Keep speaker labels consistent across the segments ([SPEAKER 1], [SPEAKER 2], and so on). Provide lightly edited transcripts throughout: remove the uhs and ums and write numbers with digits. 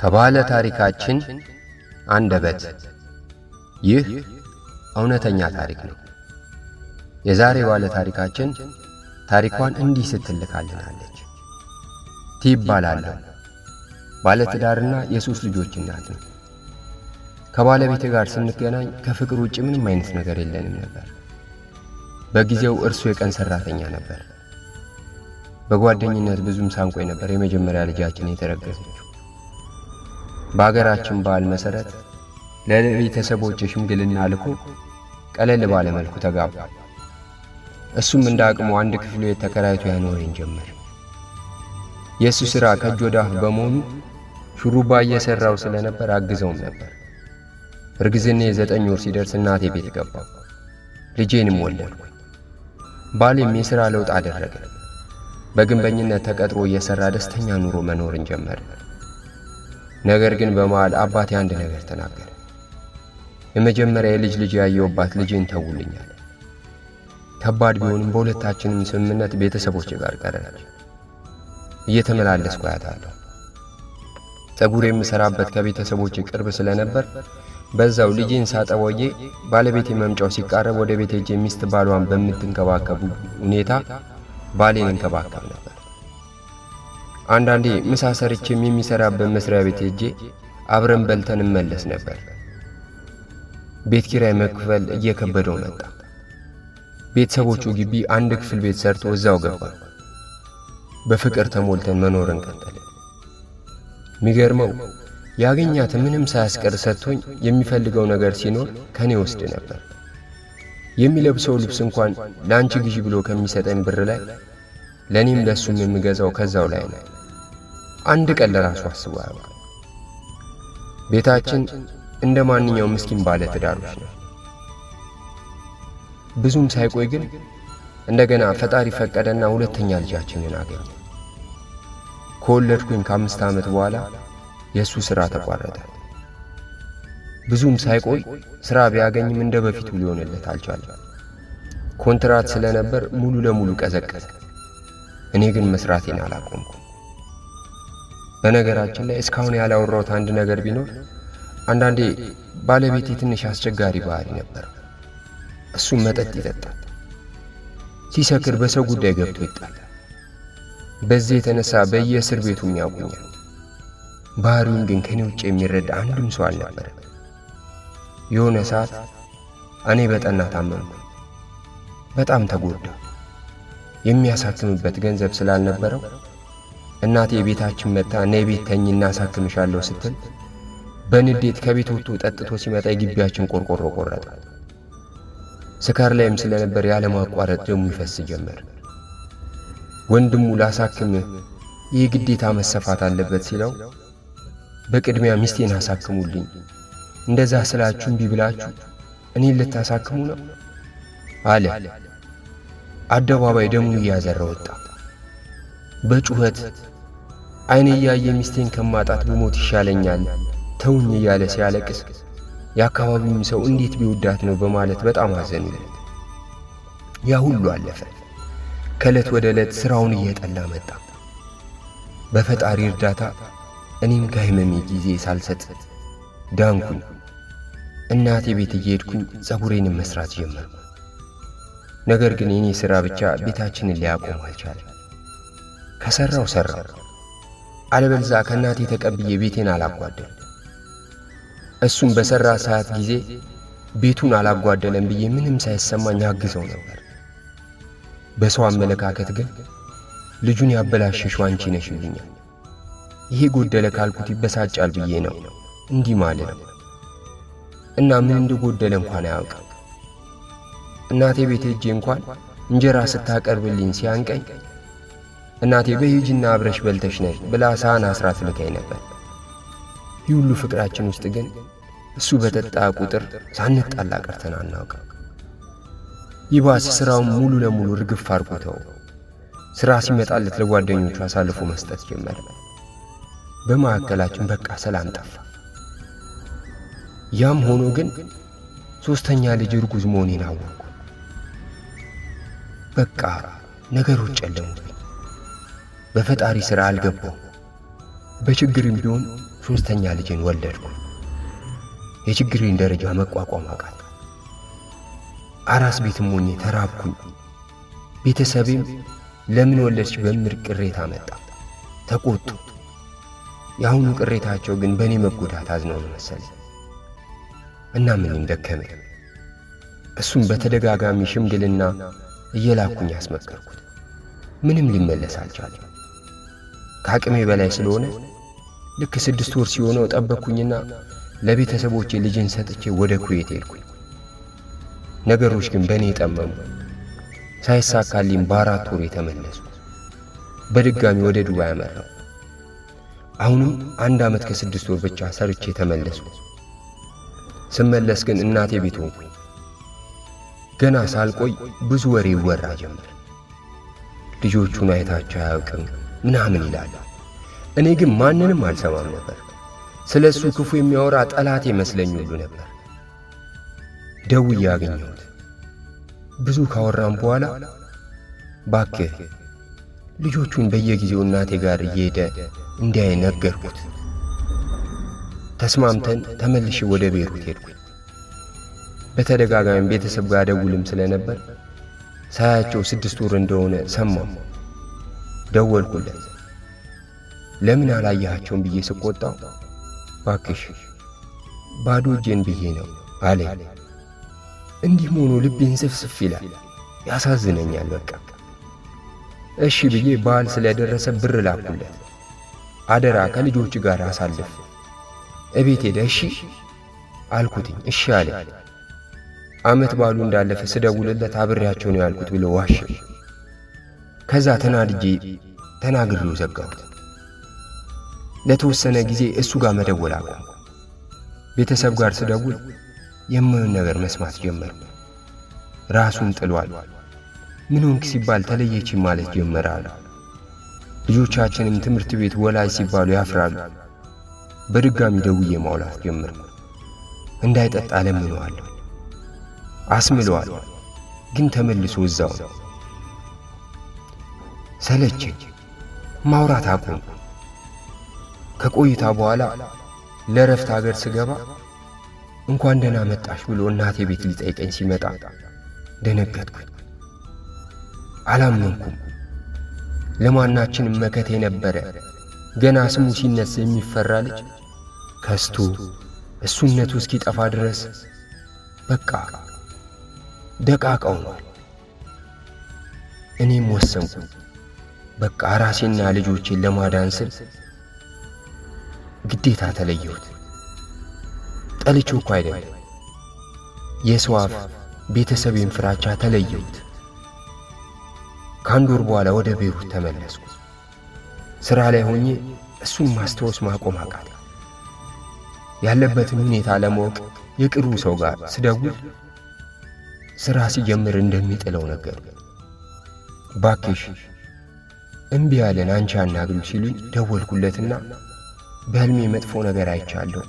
[SPEAKER 1] ከባለ ታሪካችን አንደበት ይህ እውነተኛ ታሪክ ነው። የዛሬ ባለ ታሪካችን ታሪኳን እንዲህ ስትልካልናለች። ትባላለች። ባለ ትዳርና የሶስት ልጆች እናት ነው። ከባለቤቴ ጋር ስንገናኝ ከፍቅር ውጭ ምንም አይነት ነገር የለንም ነበር። በጊዜው እርሱ የቀን ሰራተኛ ነበር። በጓደኝነት ብዙም ሳንቆይ ነበር የመጀመሪያ ልጃችን የተረገዘችው። በአገራችን ባህል መሰረት ለቤተሰቦች ሽምግልና ልኮ ቀለል ባለ መልኩ ተጋባ። እሱም እንደ አቅሙ አንድ ክፍል ቤት ተከራይቶ ያኖረኝ ጀመር። የእሱ ሥራ ከእጅ ወደ አፍ በመሆኑ ሹሩባ እየሰራው ስለነበር አግዘውም ነበር። እርግዝኔ 9 ወር ሲደርስ እናቴ ቤት ገባ። ልጄንም ወለድኩ። ባሌም የሥራ ለውጥ አደረገ። በግንበኝነት ተቀጥሮ እየሰራ ደስተኛ ኑሮ መኖርን ጀመረ። ነገር ግን በመሃል አባቴ አንድ ነገር ተናገረ። የመጀመሪያ የልጅ ያየውባት ልጄን ተውልኛል። ከባድ ቢሆንም በሁለታችንም ስምምነት ቤተሰቦች ጋር ቀረች። እየተመላለስኩ አያታለሁ። ፀጉር የምሰራበት ከቤተሰቦች ቅርብ ስለነበር በዛው ልጄን ሳጠወዬ ባለቤቴ መምጫው ሲቃረብ ወደ ቤት ሄጄ ሚስት ባሏን በምትንከባከቡ ሁኔታ ባሌን እንከባከብ ነበር። አንዳንዴ ምሳ ሰርቼም የሚሰራበት መስሪያ ቤት ሄጄ አብረን በልተን እንመለስ ነበር። ቤት ኪራይ መክፈል እየከበደው መጣ። ቤተሰቦቹ ግቢ አንድ ክፍል ቤት ሰርቶ እዛው ገባ። በፍቅር ተሞልተን መኖርን ቀጠልን። የሚገርመው ያገኛት ምንም ሳያስቀር ሰጥቶኝ የሚፈልገው ነገር ሲኖር ከኔ ወስድ ነበር። የሚለብሰው ልብስ እንኳን ለአንቺ ግዢ ብሎ ከሚሰጠኝ ብር ላይ ለኔም ለሱም የምገዛው ከዛው ላይ ነው። አንድ ቀን ለራሱ አስቦ አያውቅም። ቤታችን እንደ ማንኛውም ምስኪን ባለ ትዳሮች ነው። ብዙም ሳይቆይ ግን እንደገና ፈጣሪ ፈቀደና ሁለተኛ ልጃችንን አገኘ። ከወለድኩኝ ከ5 ዓመት በኋላ የሱ ሥራ ተቋረጠ። ብዙም ሳይቆይ ሥራ ቢያገኝም እንደ በፊቱ ሊሆንለት አልቻለም። ኮንትራት ስለነበር ሙሉ ለሙሉ ቀዘቀዘ። እኔ ግን መስራቴን አላቆምኩም። በነገራችን ላይ እስካሁን ያላወራሁት አንድ ነገር ቢኖር አንዳንዴ ባለቤቴ ትንሽ አስቸጋሪ ባህሪ ነበር። እሱም መጠጥ ይጠጣል። ሲሰክር በሰው ጉዳይ ገብቶ ይጣላል። በዚህ የተነሳ በየእስር ቤቱም ያውቁኛል። ባህሪውን ግን ከኔ ውጭ የሚረዳ አንድም ሰው አልነበረም። የሆነ ሰዓት እኔ በጠና ታመምኩ። በጣም ተጎዳ። የሚያሳክምበት ገንዘብ ስላልነበረው እናቴ ቤታችን መጣ ነይ ቤት ተኝ እናሳክምሻለሁ ስትል በንዴት ከቤት ወጥቶ ጠጥቶ ሲመጣ የግቢያችን ቆርቆሮ ቆረጠ። ስካር ላይም ስለነበር ያለ ማቋረጥ ደሙ ይፈስ ጀመር። ወንድሙ ላሳክምህ ይህ ግዴታ መሰፋት አለበት ሲለው በቅድሚያ ሚስቴን አሳክሙልኝ፣ እንደዛ ስላችሁ እምቢ ብላችሁ እኔን ልታሳክሙ ነው አለ። አደባባይ ደሙን እያዘራ ወጣ። በጩኸት አይኔ እያየ ሚስቴን ከማጣት ብሞት ይሻለኛል ተውኝ እያለ ሲያለቅስ የአካባቢውም ሰው እንዴት ቢወዳት ነው በማለት በጣም አዘኑለት። ያ ሁሉ አለፈ። ከዕለት ወደ ዕለት ሥራውን እየጠላ መጣ። በፈጣሪ እርዳታ እኔም ከህመሜ ጊዜ ሳልሰጥ ዳንኩኝ። እናቴ ቤት እየሄድኩኝ ፀጉሬንም መስራት ጀመርኩ። ነገር ግን የኔ ሥራ ብቻ ቤታችንን ሊያቆም አልቻለም። ከሠራው ሠራው፣ አለበለዚያ ከእናቴ ተቀብዬ ቤቴን አላጓደል። እሱም በሠራ ሰዓት ጊዜ ቤቱን አላጓደለም ብዬ ምንም ሳይሰማኝ አግዘው ነበር። በሰው አመለካከት ግን ልጁን ያበላሸሽው አንቺ ነሽ ይሉኛል። ይሄ ጎደለ ካልኩት ይበሳጫል ብዬ ነው እንዲህ ማለት ነው። እና ምን እንደጎደለ እንኳን አያውቅም። እናቴ ቤት ሄጄ እንኳን እንጀራ ስታቀርብልኝ ሲያንቀኝ እናቴ በሂጂና አብረሽ በልተሽ ነይ ብላ ሳህን አስራት ልካኝ ነበር። ይህ ሁሉ ፍቅራችን ውስጥ ግን እሱ በጠጣ ቁጥር ሳንጣላ ቀርተን አናውቅም። ይባስ ሥራውን ሙሉ ለሙሉ ርግፍ አርጎተው ሥራ ሲመጣለት ለጓደኞቹ አሳልፎ መስጠት ጀመረ። በመካከላችን በቃ ሰላም ጠፋ። ያም ሆኖ ግን 3ኛ ልጅ እርጉዝ መሆኔን አወቅኩ። በቃ ነገሮች ጨለሙብኝ። በፈጣሪ ሥራ አልገባው። በችግርም ቢሆን ሶስተኛ ልጅን ወለድኩ። የችግሬን ደረጃ መቋቋም አቃተኝ። አራስ ቤትም ሆኜ ተራብኩኝ። ቤተሰቤም ለምን ወለድሽ በሚል ቅሬታ መጣ። ተቆጡ። የአሁኑ ቅሬታቸው ግን በእኔ መጎዳት አዝነው ነው መሰለኝ። እና ምንም ደከመኝ። እሱም በተደጋጋሚ ሽምግልና እየላኩኝ ያስመከርኩት። ምንም ሊመለስ አልቻለም። ከአቅሜ በላይ ስለሆነ ልክ 6 ወር ሲሆነው ጠበቅኩኝና ለቤተሰቦቼ ልጅን ሰጥቼ ወደ ኩዌት ሄድኩኝ። ነገሮች ግን በእኔ ጠመሙ። ሳይሳካልኝ በ4 ወር የተመለሱ። በድጋሚ ወደ ዱባይ አመራሁ። አሁንም 1 ዓመት ከ6 ወር ብቻ ሰርቼ ተመለሱ። ስመለስ ግን እናቴ ቤት ሆንኩኝ። ገና ሳልቆይ ብዙ ወሬ ይወራ ጀመር። ልጆቹን አይታቸው አያውቅም ምናምን ይላሉ። እኔ ግን ማንንም አልሰማም ነበር። ስለ እሱ ክፉ የሚያወራ ጠላት መስለኝ ሁሉ ነበር። ደውዬ አገኘሁት። ብዙ ካወራም በኋላ ባክህ ልጆቹን በየጊዜው እናቴ ጋር እየሄደ እንዲያይ ነገርኩት። ተስማምተን ተመልሼ ወደ ቤይሩት ሄድኩኝ። በተደጋጋሚ ቤተሰብ ጋር ደውልም ስለነበር ሳያቸው 6 ወር እንደሆነ ሰማሁ። ደወልኩለት። ለምን አላየሃቸውም ብዬ ስቆጣው ባክሽ ባዶ እጄን ብዬ ነው አለኝ። እንዲህ ሆኖ ልቤን ስፍስፍ ይላል፣ ያሳዝነኛል። በቃ እሺ ብዬ በዓል ስለደረሰ ብር ላኩለት። አደራ ከልጆች ጋር አሳልፍ እቤት ሄደ እሺ አልኩትኝ። እሺ አለ። ዓመት በዓሉ እንዳለፈ ስደውልለት አብሬያቸው ነው ያልኩት ብሎ ዋሸ። ከዛ ተናድጄ ተናግሬው ዘጋሁት። ለተወሰነ ጊዜ እሱ ጋር መደወል አቆምኩ። ቤተሰብ ጋር ስደውል የማየውን ነገር መስማት ጀመርኩ። ራሱን ጥሏል፣ ምን ሆንክ ሲባል ተለየች ማለት ጀመረ አሉ። ልጆቻችንም ትምህርት ቤት ወላጅ ሲባሉ ያፍራሉ። በድጋሚ ደውዬ ማውላት ጀመርኩ። እንዳይጠጣ ለምነዋለሁ፣ አስምለዋለሁ፣ ግን ተመልሶ እዛው ነው። ሰለቸኝ፣ ማውራት አቆምኩ። ከቆይታ በኋላ ለረፍት ሀገር ስገባ እንኳን ደህና መጣሽ ብሎ እናቴ ቤት ሊጠይቀኝ ሲመጣ ደነገጥኩኝ። አላመንኩም። ለማናችንም መከቴ ነበረ። ገና ስሙ ሲነሳ የሚፈራ ልጅ ከስቶ እሱነቱ እስኪጠፋ ድረስ በቃ ደቃቃው ነው። እኔም ወሰንኩ። በቃ ራሴና ልጆቼን ለማዳን ስል ግዴታ ተለየሁት። ጠልቼው እኮ አይደለም፣ የሰው አፍ ቤተሰቤን ፍራቻ ተለየሁት። ከአንድ ወር በኋላ ወደ ቤይሩት ተመለስኩ። ሥራ ላይ ሆኜ እሱን ማስታወስ ማቆም አቃተኝ። ያለበትን ሁኔታ ለማወቅ የቅርቡ ሰው ጋር ስደውል ሥራ ሲጀምር እንደሚጥለው ነገር ባክሽ እምቢ ያለን አንቺ አናግሩ ሲሉኝ ደወልኩለትና በሕልሜ መጥፎ ነገር አይቻለሁ፣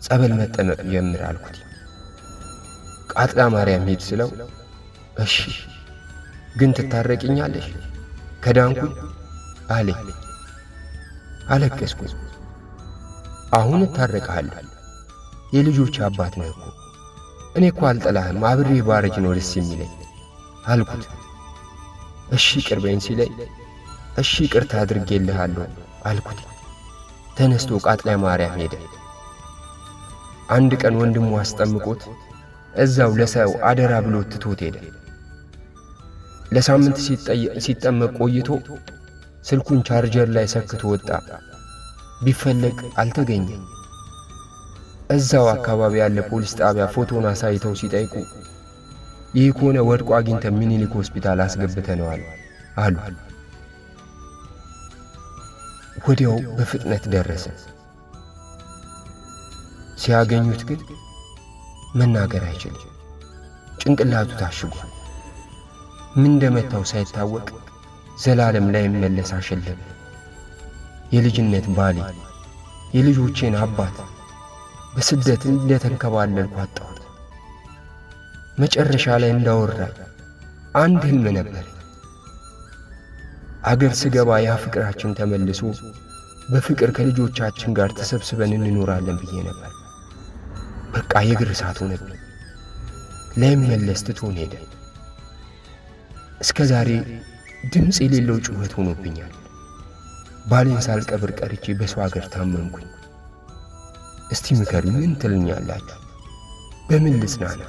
[SPEAKER 1] ጸበል መጠመቅ ጀምር አልኩት። ቃጥላ ማርያም ሄድ ስለው እሺ ግን ትታረቂኛለሽ ከዳንኩኝ አለኝ። አለቀስኩኝ። አሁን እታረቅሃለሁ፣ የልጆች አባት ነህ እኮ። እኔ እኮ አልጠላህም፣ አብሬ ባረጅ ነው ደስ የሚለኝ አልኩት። እሺ ቅርበኝ ሲለኝ እሺ ቅርታ አድርጌልሃለሁ አልኩት። ተነስቶ ቃጥላ ማርያም ሄደ። አንድ ቀን ወንድሙ አስጠምቆት እዛው ለሰው አደራ ብሎ ትቶት ሄደ። ለሳምንት ሲጠመቅ ቆይቶ ስልኩን ቻርጀር ላይ ሰክቶ ወጣ። ቢፈለግ አልተገኘም። እዛው አካባቢ ያለ ፖሊስ ጣቢያ ፎቶን አሳይተው ሲጠይቁ ይህ ከሆነ ወድቆ አግኝተን ሚኒሊክ ሆስፒታል አስገብተነዋል አሉ። ወዲያው በፍጥነት ደረሰ። ሲያገኙት ግን መናገር አይችልም። ጭንቅላቱ ታሽጓል። ምን እንደመታው ሳይታወቅ ዘላለም ላይ መለስ አሸለበ። የልጅነት ባሌ፣ የልጆቼን አባት በስደት እንደተንከባለልኩ አጣሁት። መጨረሻ ላይ እንዳወራኝ አንድ ህልም ነበር። አገር ስገባ ያ ፍቅራችን ተመልሶ በፍቅር ከልጆቻችን ጋር ተሰብስበን እንኖራለን ብዬ ነበር። በቃ የእግር እሳት ሆነብኝ። ላይመለስ ትቶን ሄደ። እስከ ዛሬ ድምፅ የሌለው ጩኸት ሆኖብኛል። ባሌን ሳልቀብር ቀርቼ በሰው አገር ታመምኩኝ። እስቲ ምከሪ፣ ምን ትልኛላችሁ? በምን ልጽናና?